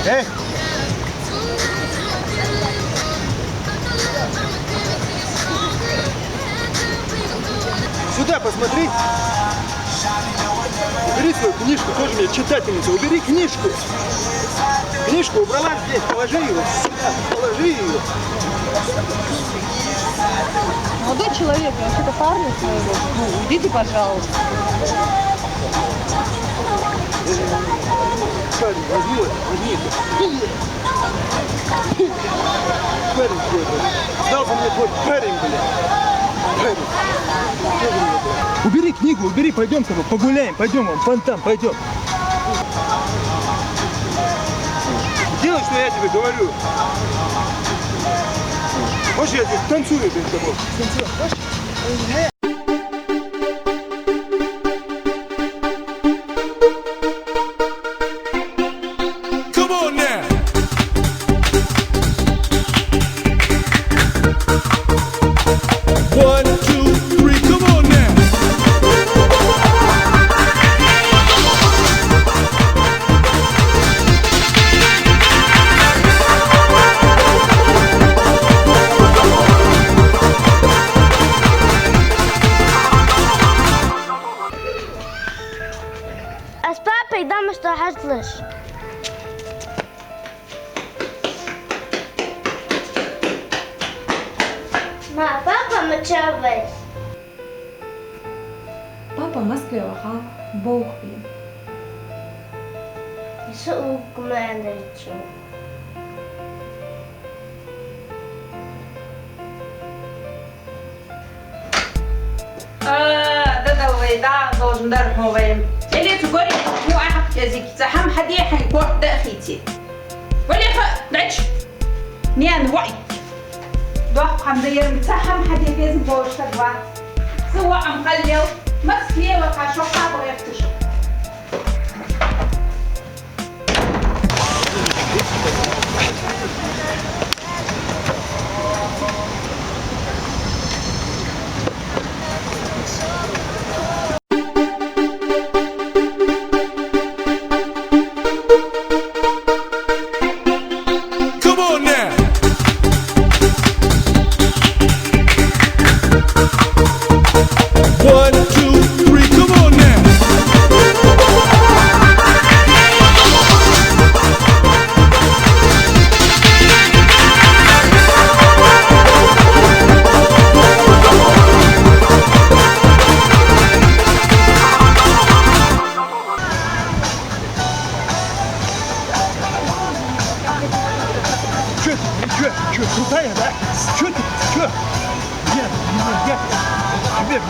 Эй! Сюда посмотри. Убери свою книжку, тоже мне читательница. Убери книжку. Книжку убрала здесь, положи ее. Сюда, положи ее. Молодой человек, вообще-то парня своего. Ну, уйдите, пожалуйста. Парень, возьми это, возьми это. Парень твой, блядь. Сдался мне твой парень, блядь. Парень. Что же мне, блядь? Убери книгу, убери, пойдем с тобой, погуляем, пойдем, вон, фонтан, пойдем. Делай, что я тебе говорю. Можешь, я здесь танцую перед тобой? Come on now. One, two, three, come on now. Папа, дам что حصلش. ما بابا متجوز. Папа в Москве вахал, Бог бил. شو كمان شو. ده должен dar موبايل اللي تقولي مو عارف يا زيك زحام حد يحن كوح ده أخيتي ولا دعش نيان وعي دوح حمزير متسحم حد يجازم بوش تدوات سوى عم قليو مسكية وقاشوقها ويفتشو Come on now. One, two, three, come on now. Что, крутая, да? Что ты? Что? Нет, тебе